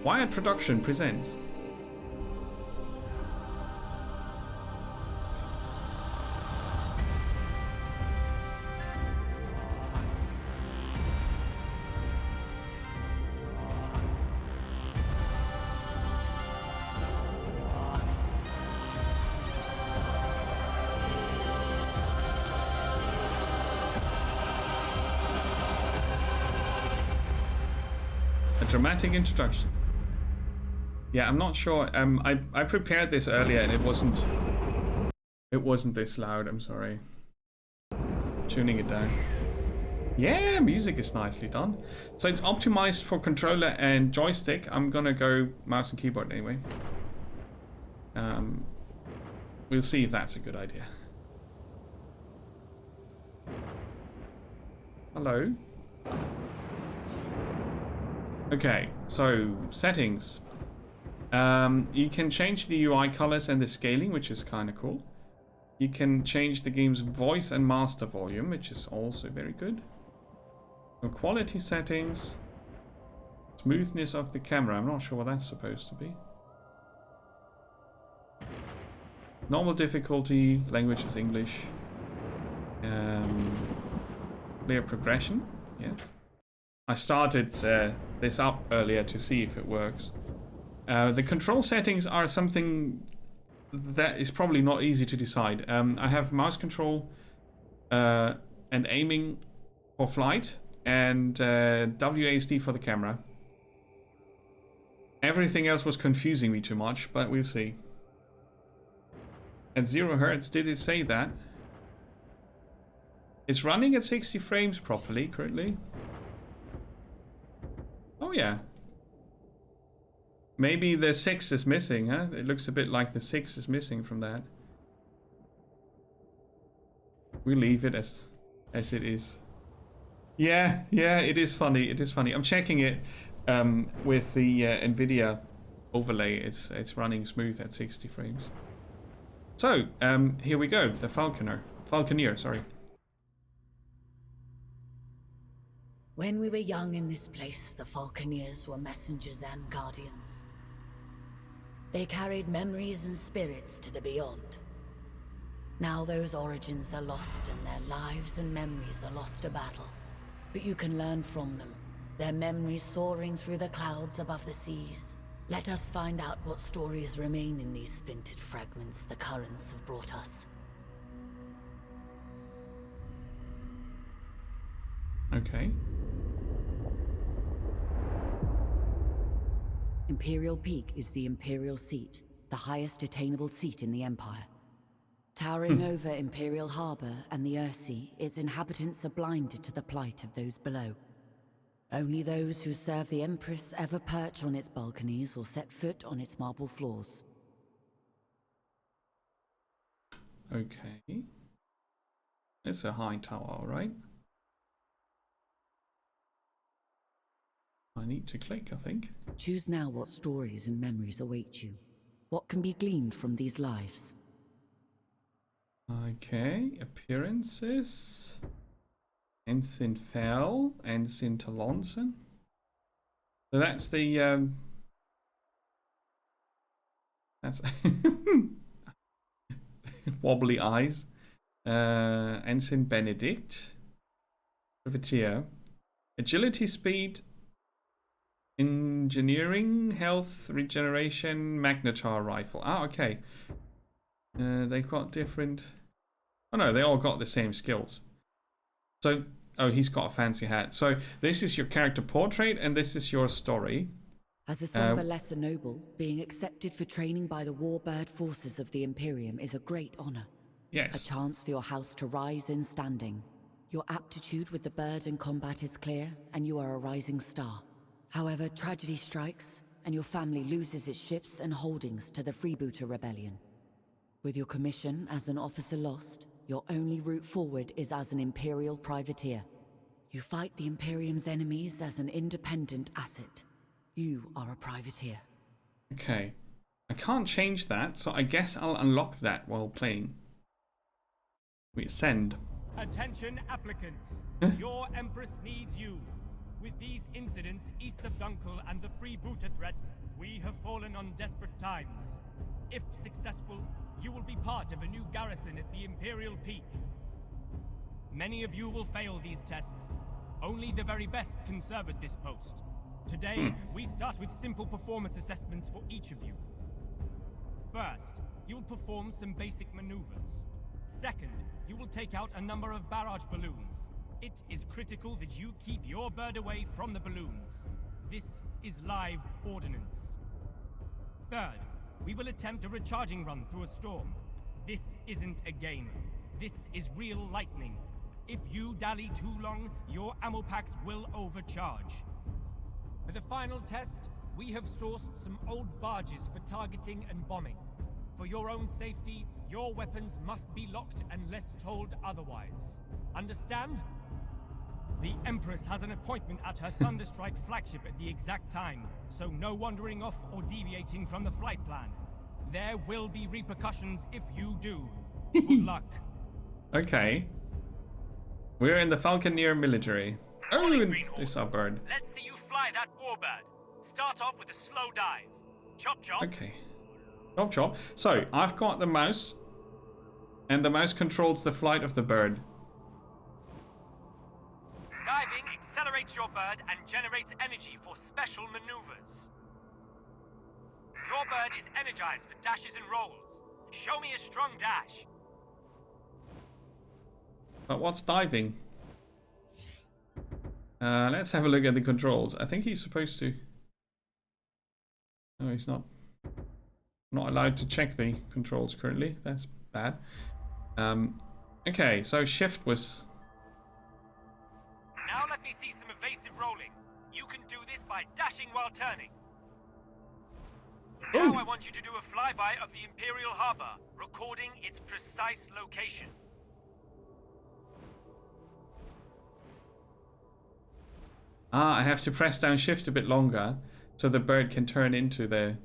Wired Production presents. A dramatic introduction. Yeah, I'm not sure. I prepared this earlier and it wasn't this loud. I'm sorry. Tuning it down. Yeah, music is nicely done. So it's optimized for controller and joystick. I'm gonna go mouse and keyboard anyway. We'll see if that's a good idea. Hello. Okay, so settings. You can change the UI colors and the scaling, which is kind of cool. You can change the game's voice and master volume, which is also very good. So quality settings. Smoothness of the camera. I'm not sure what that's supposed to be. Normal difficulty. Language is English. Clear progression. Yes. I started this up earlier to see if it works. The control settings are something that is probably not easy to decide. I have mouse control and aiming for flight and WASD for the camera. Everything else was confusing me too much, but we'll see. At 0 Hz, did it say that? It's running at 60 frames properly currently. Oh yeah. Maybe the 6 is missing, huh? It looks a bit like the 6 is missing from that. We leave it as it is. Yeah, it is funny. It is funny. I'm checking it with the NVIDIA overlay. It's running smooth at 60 frames. So, here we go. The Falconeer, sorry. When we were young in this place, the Falconeers were messengers and guardians. They carried memories and spirits to the beyond. Now those origins are lost and their lives and memories are lost to battle. But you can learn from them, their memories soaring through the clouds above the seas. Let us find out what stories remain in these splintered fragments the currents have brought us. Okay. Imperial Peak is the Imperial Seat, the highest attainable seat in the Empire. Towering over Imperial Harbor and the Earthsea, its inhabitants are blinded to the plight of those below. Only those who serve the Empress ever perch on its balconies or set foot on its marble floors. Okay. It's a high tower, right? I need to click, I think. Choose now what stories and memories await you. What can be gleaned from these lives? Okay, appearances. Ensign Fell, Ensign Talonson. So that's the that's wobbly eyes. Ensign Benedict. Privateer. Agility, speed, engineering, health, regeneration, magnetar rifle. Ah, okay. They've got different... Oh no, they all got the same skills. So, oh, he's got a fancy hat. So this is your character portrait and this is your story. As a son of a lesser noble, being accepted for training by the warbird forces of the Imperium is a great honor. Yes. A chance for your house to rise in standing. Your aptitude with the bird in combat is clear, and you are a rising star. However, tragedy strikes, and your family loses its ships and holdings to the Freebooter Rebellion. With your commission as an officer lost, your only route forward is as an Imperial privateer. You fight the Imperium's enemies as an independent asset. You are a privateer. Okay. I can't change that, so I guess I'll unlock that while playing. We send. Attention applicants. Your Empress needs you. With these incidents east of Dunkel and the freebooter threat, we have fallen on desperate times. If successful, you will be part of a new garrison at the Imperial Peak. Many of you will fail these tests. Only the very best can serve at this post. Today, we start with simple performance assessments for each of you. First, you will perform some basic maneuvers. Second, you will take out a number of barrage balloons. It is critical that you keep your bird away from the balloons. This is live ordnance. Third, we will attempt a recharging run through a storm. This isn't a game. This is real lightning. If you dally too long, your ammo packs will overcharge. For the final test, we have sourced some old barges for targeting and bombing. For your own safety, your weapons must be locked unless told otherwise. Understand? The Empress has an appointment at her Thunderstrike flagship at the exact time, so no wandering off or deviating from the flight plan. There will be repercussions if you do. Good luck. Okay. We're in the Falconeer military. Oh, and this our bird. Let's see you fly that warbird. Start off with a slow dive. Chop chop. Okay. Chop chop. So, I've got the mouse, and the mouse controls the flight of the bird. Diving accelerates your bird and generates energy for special maneuvers. Your bird is energized for dashes and rolls. Show me a strong dash. But what's diving? Let's have a look at the controls. I think he's supposed to... No, he's not. Not allowed to check the controls currently. That's bad. Okay, so shift was... Now let me see some evasive rolling. You can do this by dashing while turning. Now I want you to do a flyby of the Imperial Harbor, recording its precise location. Ah, I have to press down shift a bit longer so the bird can turn into the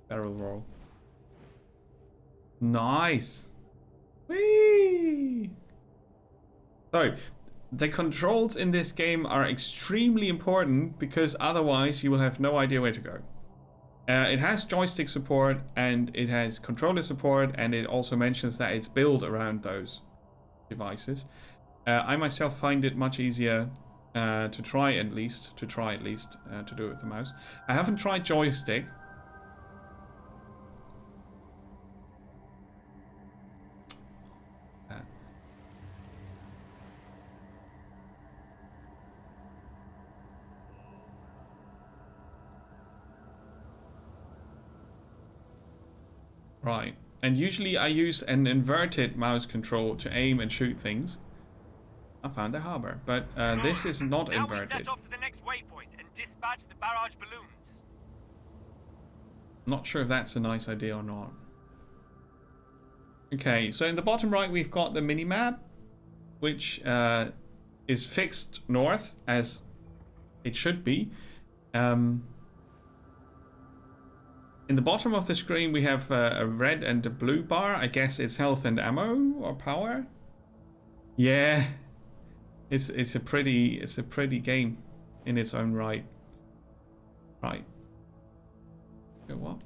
barrel roll. Nice. Whee! So, the controls in this game are extremely important because otherwise you will have no idea where to go. It has joystick support and it has controller support, and it also mentions that it's built around those devices. I myself find it much easier to try at least to do it with the mouse. I haven't tried joystick. Right, and usually I use an inverted mouse control to aim and shoot things. I found the harbor, but this is not now inverted. We set off to the next waypoint and dispatch the barrage balloons. Not sure if that's a nice idea or not. Okay, so in the bottom right we've got the mini-map, which is fixed north as it should be. In the bottom of the screen we have a red and a blue bar. I guess it's health and ammo or power. Yeah, it's a pretty game in its own right. Right. Go up.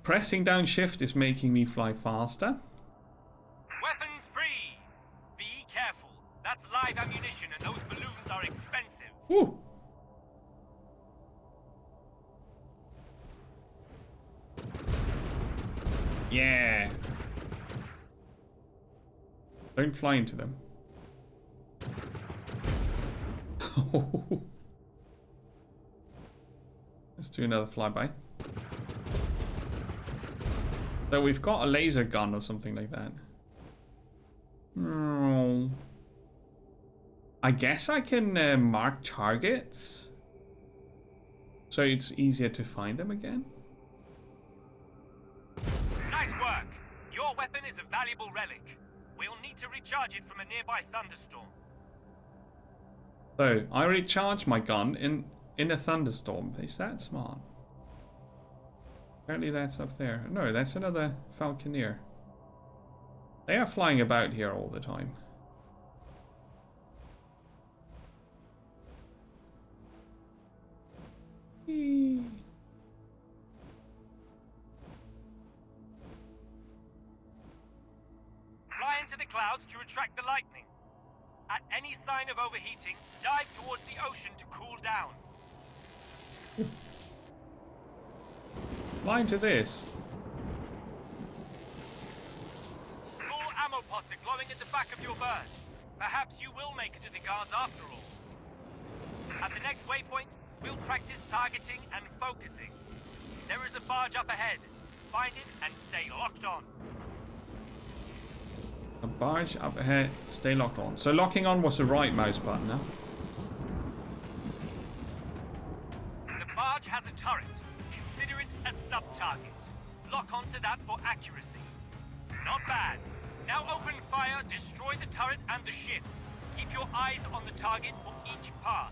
Pressing down shift is making me fly faster. Weapons free. Be careful. That's live ammunition, and those balloons are expensive. Woo! Yeah. Don't fly into them. Let's do another flyby. So we've got a laser gun or something like that. I guess I can mark targets, so it's easier to find them again. Nice work. Your weapon is a valuable relic. We'll need to recharge it from a nearby thunderstorm. So I recharge my gun in a thunderstorm. Is that smart? Apparently that's up there. No, that's another Falconeer. They are flying about here all the time. clouds to attract the lightning. At any sign of overheating, dive towards the ocean to cool down. Line to this. Full ammo pods are glowing at the back of your bird. Perhaps you will make it to the guards after all. At the next waypoint, we'll practice targeting and focusing. There is a barge up ahead. Find it and stay locked on. A barge up ahead, stay locked on. So locking on was the right mouse button, huh? The barge has a turret. Consider it a sub-target. Lock onto that for accuracy. Not bad. Now open fire, destroy the turret and the ship. Keep your eyes on the target for each pass.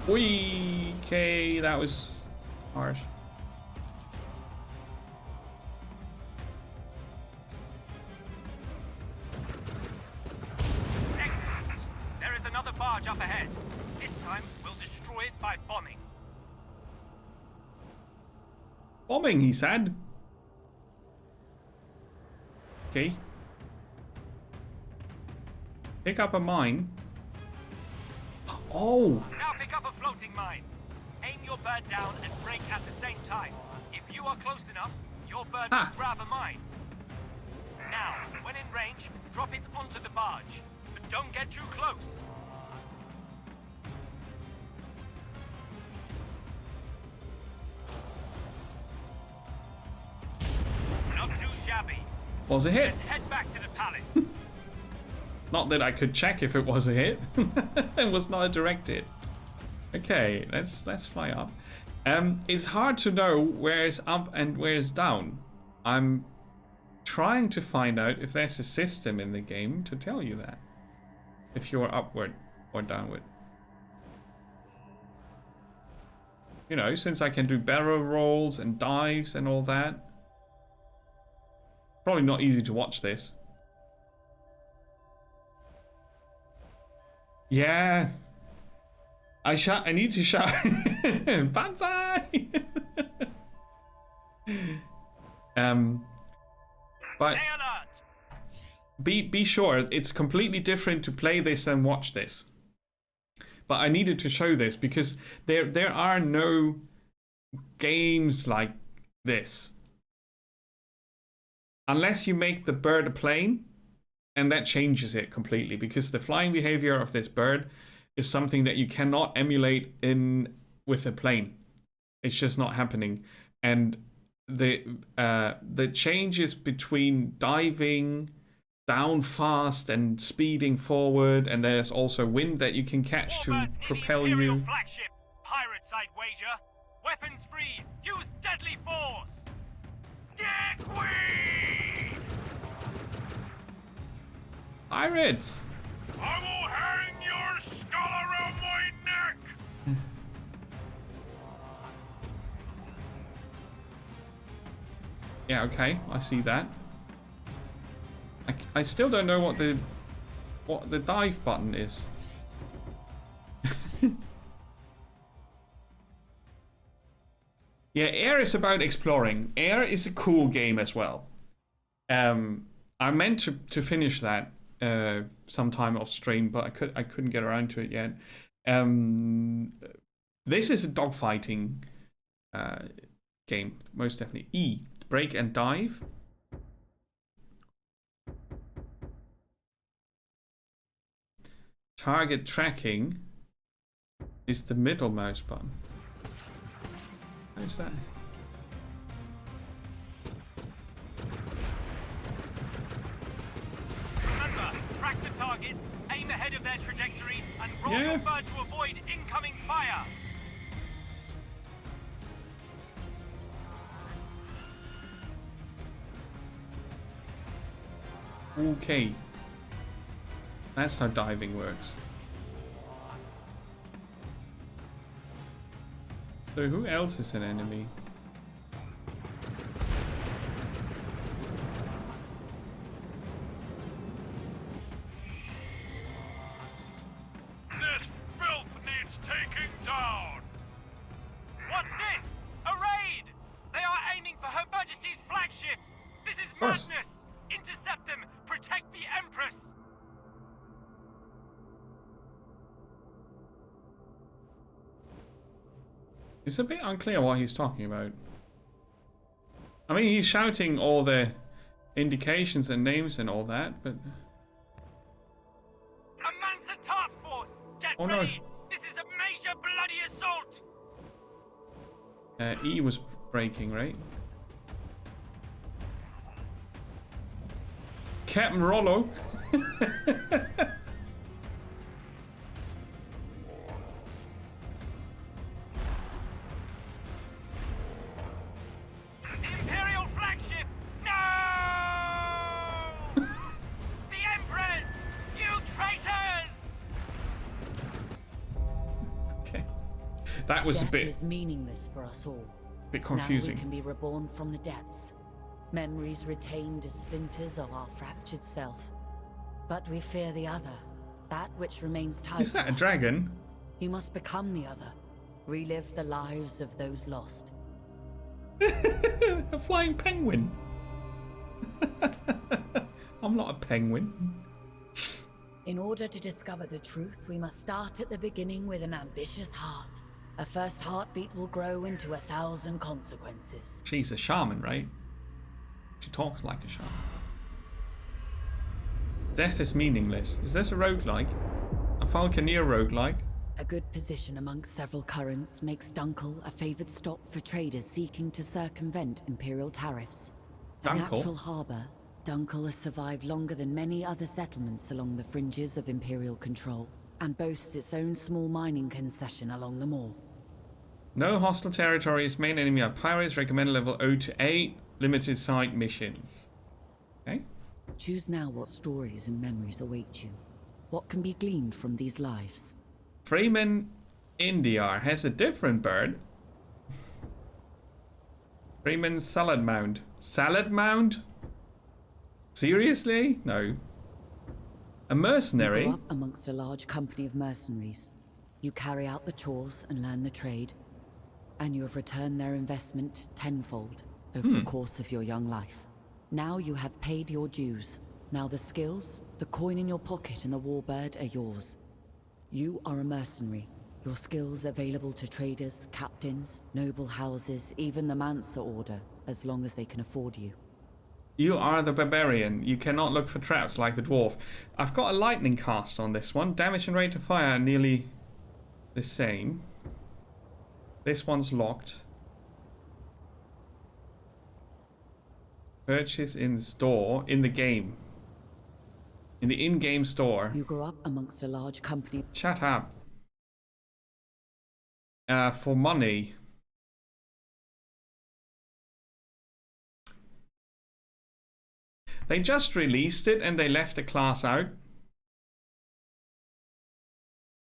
Okay, that was harsh. Excellent. There is another barge up ahead. This time, we'll destroy it by bombing. Bombing, he said. Okay. Pick up a mine. Oh! Now pick up a floating mine. Aim your bird down and break at the same time. If you are close enough, your bird will grab a mine. Now, when in range, drop it onto the barge. But don't get too close. Not too shabby. Was a hit. Let's head back to the palace. Not that I could check if it was a hit. It was not a direct hit. Okay, let's fly up. It's hard to know where is up and where is down. I'm trying to find out if there's a system in the game to tell you that. If you're upward or downward. You know, since I can do barrel rolls and dives and all that. Probably not easy to watch this. Yeah. I need to shout. Banzai! But be sure it's completely different to play this and watch this. But I needed to show this because there are no games like this. Unless you make the bird a plane, and that changes it completely because the flying behavior of this bird is something that you cannot emulate with a plane. It's just not happening. And the changes between diving down fast and speeding forward, and there's also wind that you can catch to propel you. Flagship, pirate side wager. Weapons free. Use deadly force. Dickweed! Pirates! I will hang your skull around my neck! Yeah, okay, I see that. I still don't know what the dive button is. Yeah, Air is about exploring. Air is a cool game as well. I meant to finish that sometime off stream, but I couldn't get around to it yet. This is a dogfighting game, most definitely. E, break and dive. Target tracking is the middle mouse button. How is that? Remember, track the target, aim ahead of their trajectory, and roll your bird to avoid incoming fire. Okay. That's how diving works. So who else is an enemy? This filth needs taking down. What's this? A raid! It's a bit unclear what he's talking about. I mean, he's shouting all the indications and names and all that, but... Commands a task force! Get Oh no. ready! This is a major bloody assault! E was breaking, right? Captain Rollo. Imperial flagship! No! The Emperors! You traitors! Okay. That was a Death bit is meaningless for us all. confusing. Now we can be reborn from the depths. Memories retained as splinters of our fractured self. But we fear the other, that which remains tied Is that to a us. dragon? You must become the other. Relive the lives of those lost. A flying penguin. I'm not a penguin. In order to discover the truth, we must start at the beginning with an ambitious heart. A first heartbeat will grow into 1,000 consequences. She's a shaman, right? She talks like a shaman. Death is meaningless. Is this a roguelike? A Falconeer roguelike? A good position amongst several currents makes Dunkel a favored stop for traders seeking to circumvent Imperial tariffs. A Dunkel? natural harbor, Dunkel has survived longer than many other settlements along the fringes of Imperial control, and boasts its own small mining concession along them all. No hostile territories. Main enemy are pirates. Recommended level 0 to 8. Limited side missions. Okay. Choose now what stories and memories await you. What can be gleaned from these lives? Freeman Indiar has a different bird. Freeman Salad Mound. Salad Mound? Seriously? No. A mercenary? You grow up amongst a large company of mercenaries. You carry out the chores and learn the trade. And you have returned their investment tenfold over the course of your young life. Now you have paid your dues. Now the skills, the coin in your pocket and the warbird are yours. You are a mercenary. Your skills available to traders, captains, noble houses, even the Mansa Order, as long as they can afford you. You are the barbarian. You cannot look for traps like the dwarf. I've got a lightning cast on this one. Damage and rate of fire are nearly the same. This one's locked. Purchase in store, in the game. In the in-game store. You grew up amongst a large company. Shut up. For money. They just released it and they left the class out.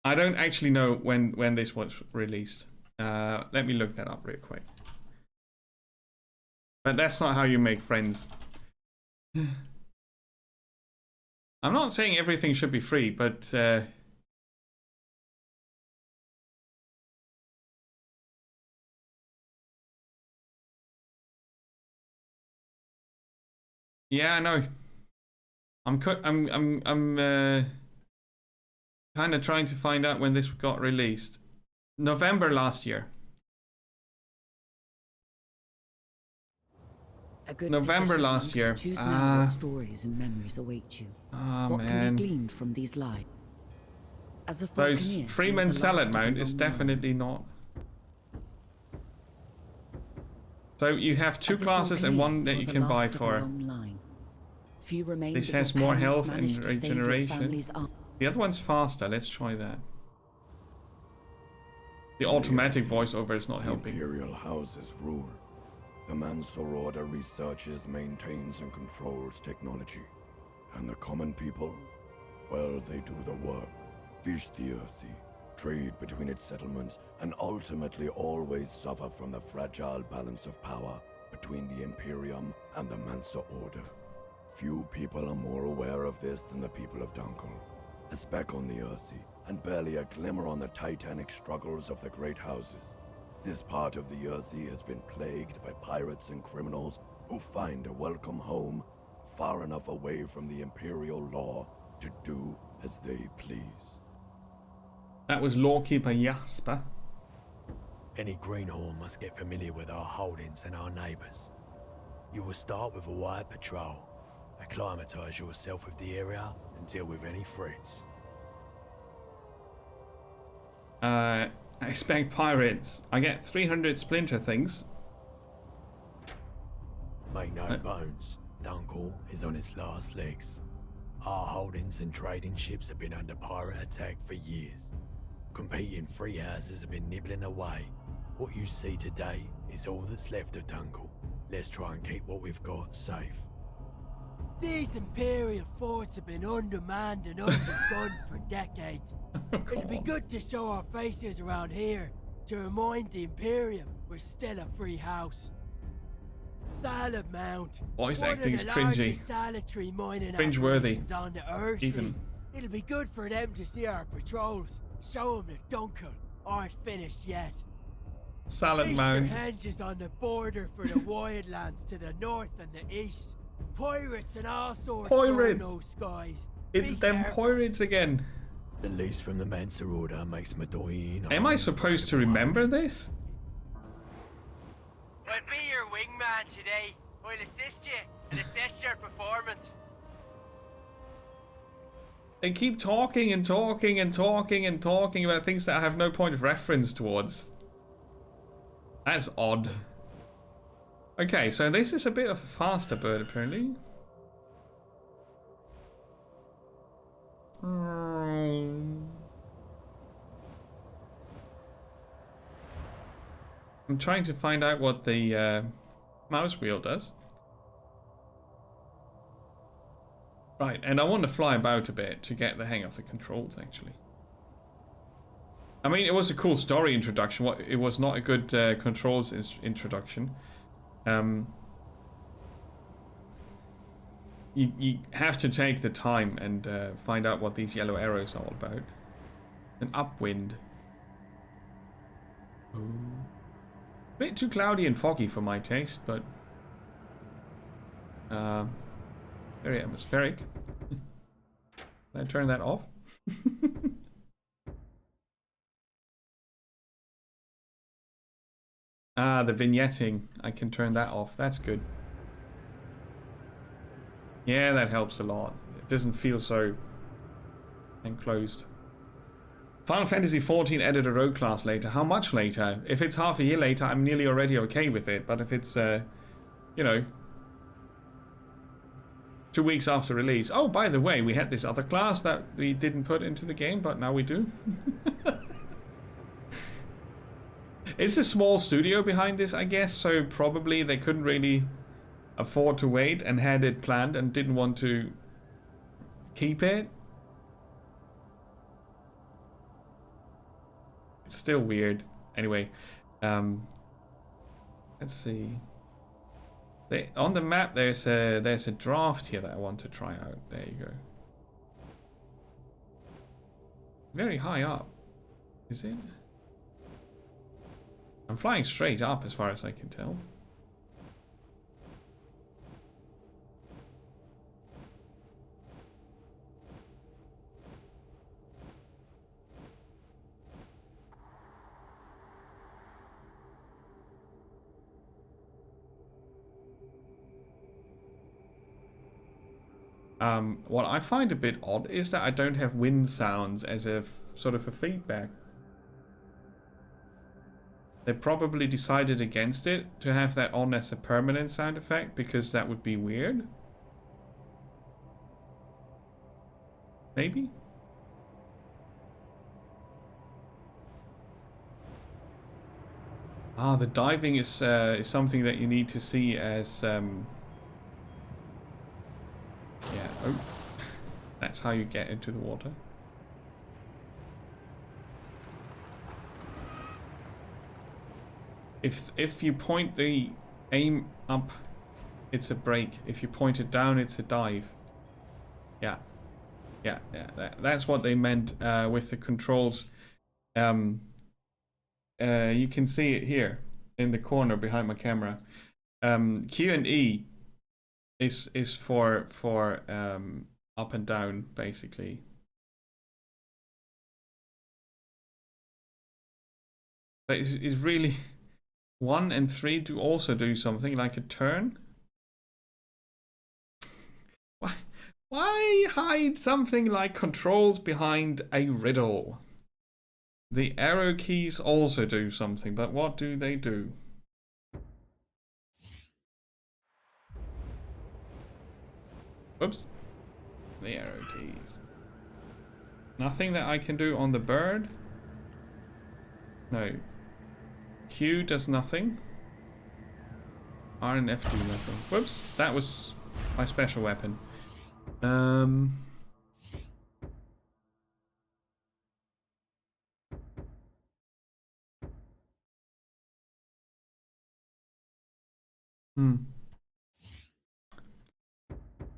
I don't actually know when this was released. Let me look that up real quick. But that's not how you make friends. I'm not saying everything should be free, but yeah, I know. I'm kind of trying to find out when this got released. November last year. November last year. Choose now what stories and memories await you. What can man. be gleaned from these lives? As a Those Falconeer, Freeman you're the Salad last of a Mount is long line. definitely not. So you have two As a classes and Falconeer, one that you're you the can buy last of a for. long line. Few remain, This but has your more parents health and managed to save your regeneration. family's arm. The other one's faster. Let's try that. The automatic voiceover is not helping. Imperial houses rule. The Mansa Order researches, maintains, and controls technology. And the common people? Well, they do the work. Fish the Earthsea, trade between its settlements, and ultimately always suffer from the fragile balance of power between the Imperium and the Mansa Order. Few people are more aware of this than the people of Dunkel. A speck on the Earthsea, and barely a glimmer on the titanic struggles of the great houses. This part of the Earthsea has been plagued by pirates and criminals who find a welcome home far enough away from the Imperial law to do as they please. That was Lawkeeper Jasper. Any greenhorn must get familiar with our holdings and our neighbours. You will start with a wide patrol. Acclimatise yourself with the area and deal with any threats. I expect pirates. I get 300 splinter things. Make no bones, Dunkel is on its last legs. Our holdings and trading ships have been under pirate attack for years. Competing free houses have been nibbling away. What you see today is all that's left of Dunkel. Let's try and keep what we've got safe. These Imperial forts have been undermanned and undergunned for decades. It'd be good to show our faces around here to remind the Imperium we're still a free house. Salad Mount, Voice one acting's of the cringy. largest salutary mining Cringe-worthy. operations on the Earth. Even. It'll be good for them to see our patrols. Show them that Dunkel aren't finished yet. Salad Easter Mound. Henge is on the border for the wildlands to the north and the east. Pirates and all sorts Pirates. roam those skies. It's Be them careful. pirates again. The lease from the Mensa Order makes Madoyin. Am I supposed to remember this? I'll be your wingman today. I'll assist you and assess your performance. They keep talking and talking and talking and talking about things that I have no point of reference towards. That's odd. Okay, so this is a bit of a faster bird, apparently. I'm trying to find out what the mouse wheel does. Right, and I want to fly about a bit to get the hang of the controls, actually. I mean, it was a cool story introduction. It was not a good controls introduction. You have to take the time and find out what these yellow arrows are all about. An upwind. Ooh. A bit too cloudy and foggy for my taste, but very atmospheric. Can I turn that off? Ah, the vignetting. I can turn that off. That's good. Yeah, that helps a lot. It doesn't feel so enclosed. Final Fantasy XIV added a rogue class later. How much later? If it's half a year later, I'm nearly already okay with it. But if it's, you know, 2 weeks after release. Oh, by the way, we had this other class that we didn't put into the game, but now we do. It's a small studio behind this, I guess, so probably they couldn't really afford to wait and had it planned and didn't want to keep it. It's still weird. Anyway, let's see. On the map, there's a draft here that I want to try out. There you go. Very high up, is it? I'm flying straight up as far as I can tell. What I find a bit odd is that I don't have wind sounds as a sort of a feedback. They probably decided against it to have that on as a permanent sound effect because that would be weird. Maybe? Ah, the diving is something that you need to see as yeah, oh. That's how you get into the water. If you point the aim up, it's a break. If you point it down, it's a dive. Yeah. Yeah, that's what they meant with the controls. You can see it here in the corner behind my camera. Q and E is for up and down, basically. But is really 1 and 3 to also do something like a turn? Why hide something like controls behind a riddle? The arrow keys also do something, but what do they do? Oops. The arrow keys. Nothing that I can do on the bird? No. Q does nothing. R and F do nothing. Whoops, that was my special weapon.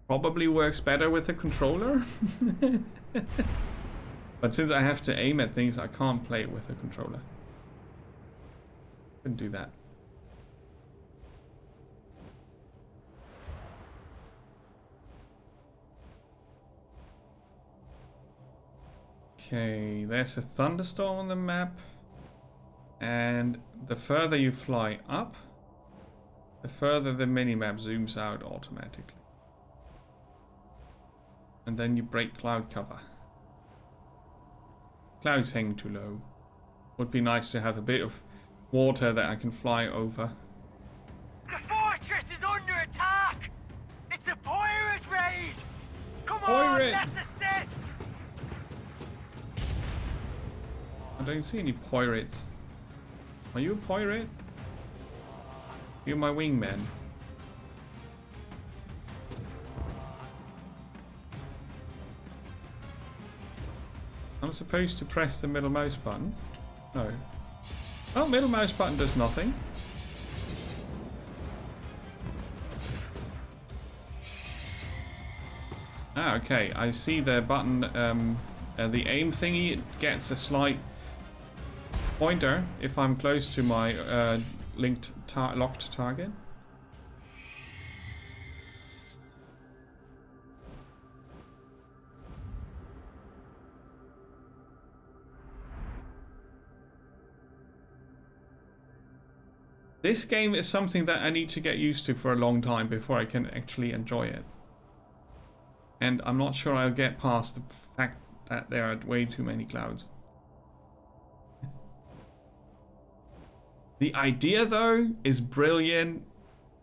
Probably works better with a controller. But since I have to aim at things, I can't play it with a controller. Couldn't do that. Okay, there's a thunderstorm on the map. And the further you fly up, the further the minimap zooms out automatically. And then you break cloud cover. Clouds hang too low. Would be nice to have a bit of water that I can fly over. The fortress is under attack! It's a pirate raid! Come Pirate! on, let's assist! I don't see any pirates. Are you a pirate? You're my wingman. I'm supposed to press the middle mouse button? No. Oh, middle mouse button does nothing. Ah, okay. I see the button, the aim thingy. It gets a slight pointer if I'm close to my locked target. This game is something that I need to get used to for a long time before I can actually enjoy it. And I'm not sure I'll get past the fact that there are way too many clouds. The idea, though, is brilliant.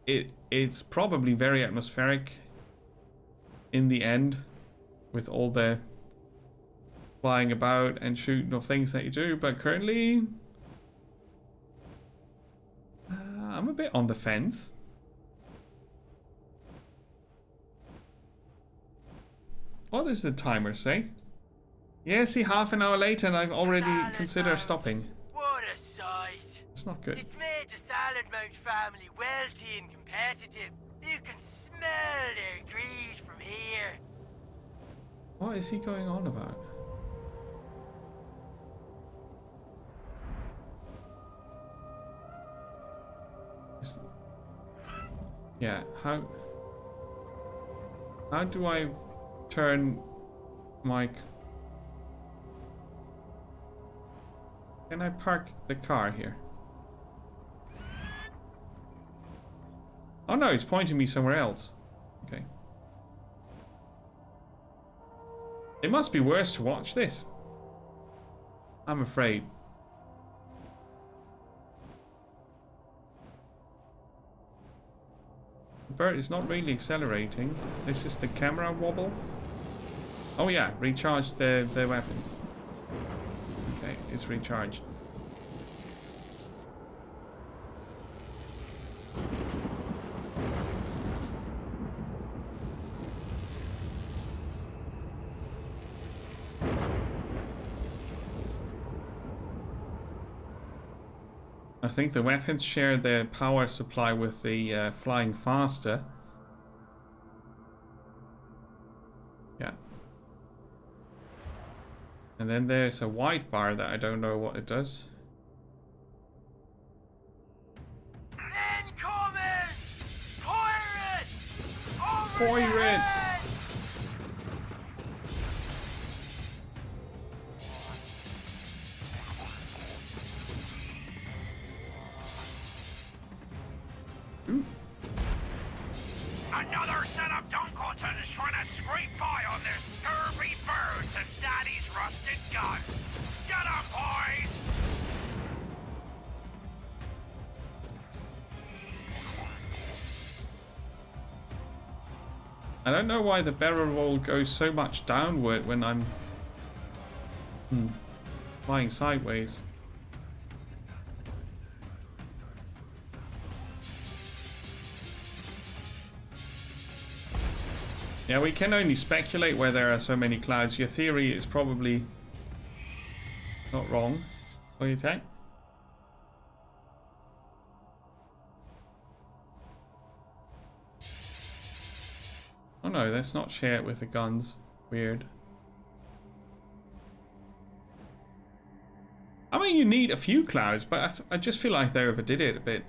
It's probably very atmospheric in the end, with all the flying about and shooting of things that you do, but currently I'm a bit on the fence. What does the timer say? Yeah, see, half an hour later and I've already considered stopping. What a sight! It's not good. It's made the Salad Mount family wealthy and competitive. You can smell their greed from here. What is he going on about? Yeah, how do I turn my... Can I park the car here? Oh no, it's pointing me somewhere else. Okay. It must be worse to watch this. I'm afraid. The bird is not really accelerating. This is the camera wobble. Oh yeah, recharge the weapon. Okay, it's recharged. I think the weapons share their power supply with the flying faster. Yeah. And then there's a white bar that I don't know what it does. Incoming! Pirates! Pirates! I don't know why the barrel roll goes so much downward when I'm flying sideways. Yeah, we can only speculate where there are so many clouds. Your theory is probably not wrong. What do you think? Oh no, let's not share it with the guns. Weird. I mean, you need a few clouds, but I just feel like they overdid it a bit.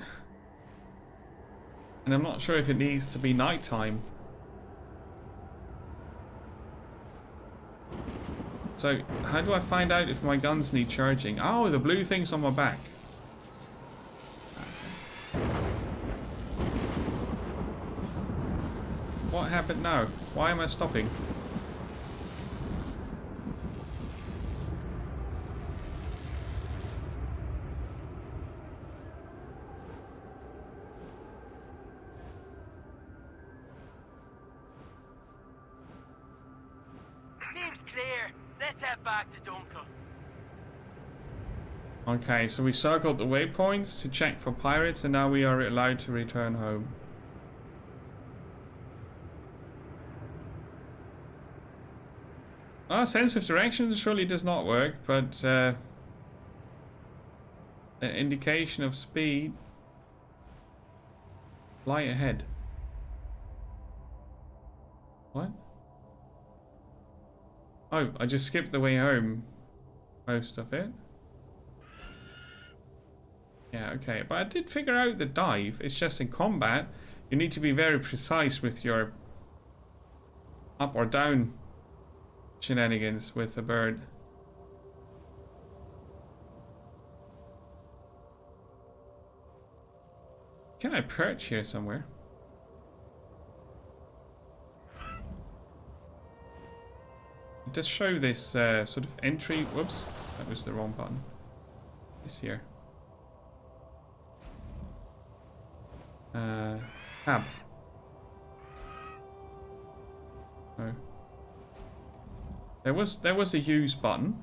And I'm not sure if it needs to be nighttime. So, how do I find out if my guns need charging? Oh, the blue thing's on my back. What happened now? Why am I stopping? Seems clear. Let's head back to Dunkel. Okay, so we circled the waypoints to check for pirates, and now we are allowed to return home. Sense of direction surely does not work, but an indication of speed. Light ahead. What? Oh, I just skipped the way home. Most of it. Yeah, okay. But I did figure out the dive. It's just in combat, you need to be very precise with your up or down shenanigans with the bird. Can I perch here somewhere? It does show this sort of entry. Whoops, that was the wrong button. This here. Tab. Oh. There was a use button.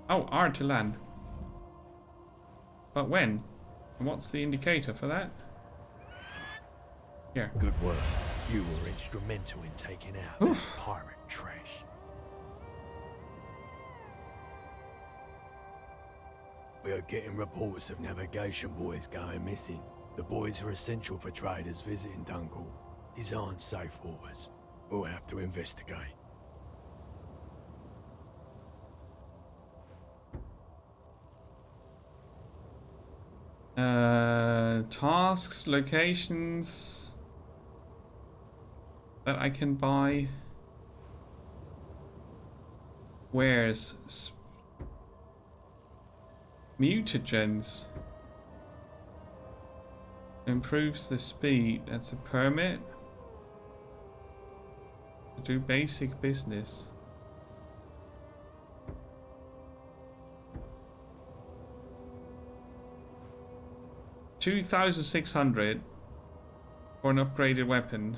Oh, R to land. But when? And what's the indicator for that? Here. Good work. You were instrumental in taking out that pirate trash. We are getting reports of navigation buoys going missing. The buoys are essential for traders visiting Dunkel. These aren't safe waters. We'll have to investigate. Tasks, locations that I can buy. Where's mutagens? Improves the speed. That's a permit to do basic business. $2,600 for an upgraded weapon.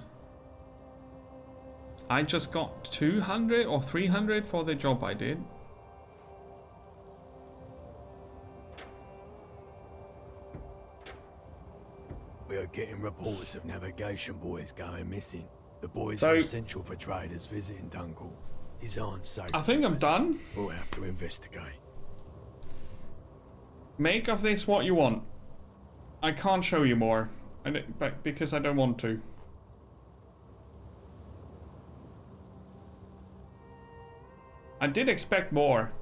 I just got 200 or 300 for the job I did. We are getting reports of navigation buoys going missing. The buoys are essential for traders visiting Dunkel. These aren't safe. I think I'm done. We'll have to investigate. Make of this what you want. I can't show you more, but because I don't want to. I did expect more.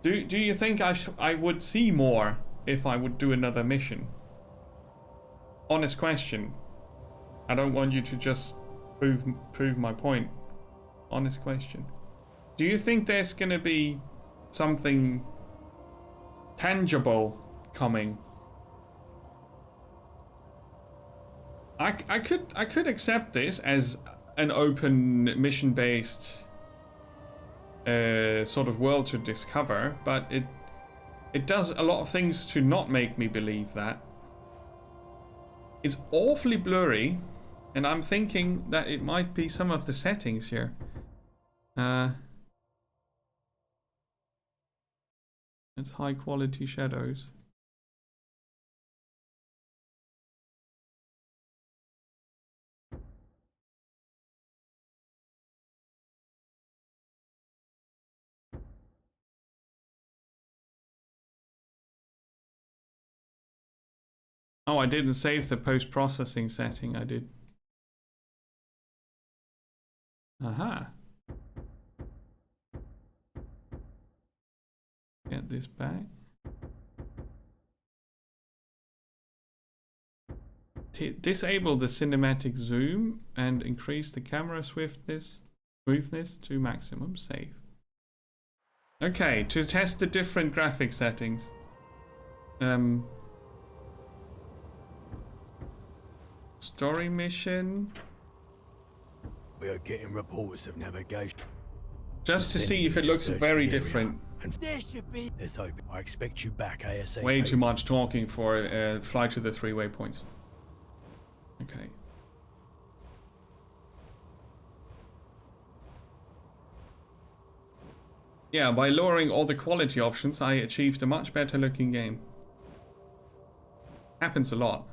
Do you think I would see more if I would do another mission? Honest question. I don't want you to just prove my point. Honest question. Do you think there's gonna be something tangible coming? I could accept this as an open mission based sort of world to discover, but it does a lot of things to not make me believe that. It's awfully blurry, and I'm thinking that it might be some of the settings here. It's high quality shadows. Oh, I didn't save the post-processing setting. I did. Aha. Get this back. Disable the cinematic zoom and increase the camera smoothness to maximum. Save. Okay, to test the different graphic settings. Story mission. We are getting reports of navigation. Just to see if it looks very different. There should be. Let's hope. I expect you back ASAP. Way too much talking for fly to the 3 waypoints. Okay. Yeah, by lowering all the quality options, I achieved a much better looking game. Happens a lot.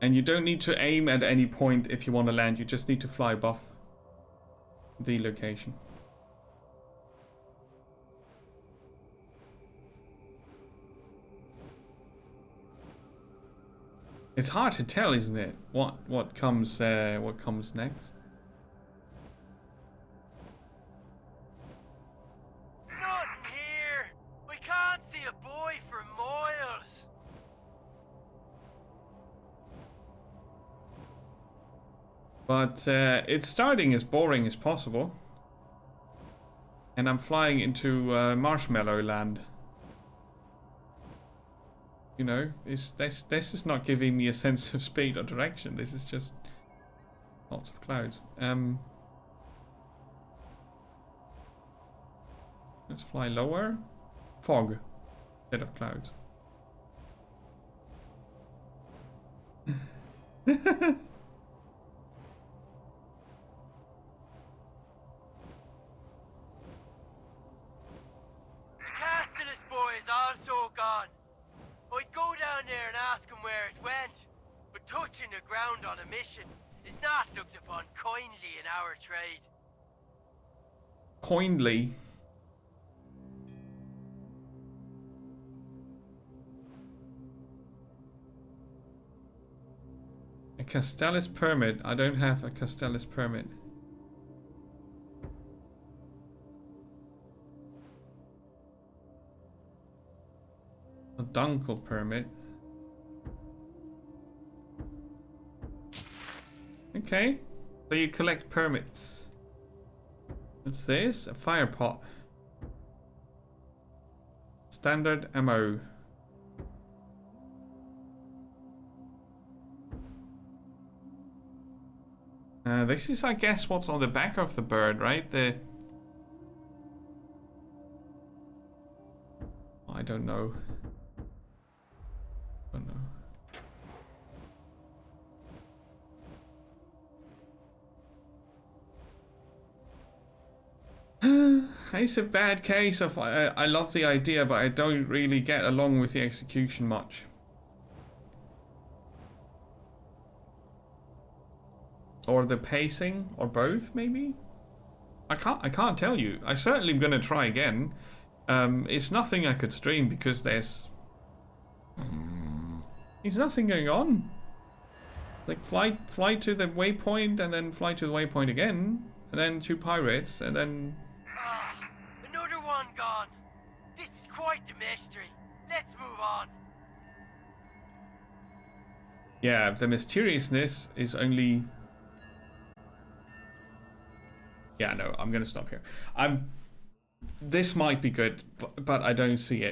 And you don't need to aim at any point if you want to land, you just need to fly above the location. It's hard to tell, isn't it? What comes next? Not here. We can't see a boy for miles. But it's starting as boring as possible. And I'm flying into Marshmallow Land. You know, this is not giving me a sense of speed or direction. This is just lots of clouds. Let's fly lower. Fog instead of clouds. The Castellus boy is also gone. I'd go down there and ask him where it went, but touching the ground on a mission is not looked upon kindly in our trade. Kindly. A Castellus permit. I don't have a Castellus permit. A Dunkel permit. Okay, so you collect permits. What's this? A fire pot. Standard ammo. This is, I guess, what's on the back of the bird, right? I don't know. It's a bad case of I love the idea, but I don't really get along with the execution much. Or the pacing, or both, maybe? I can't tell you. I certainly am gonna try again. It's nothing I could stream because there's nothing going on. Like fly to the waypoint and then fly to the waypoint again, and then shoot pirates, and then Another one gone. This is quite the mystery. Let's move on. yeah, the mysteriousness is only. Yeah, no, I'm gonna stop here. This might be good, but I don't see it.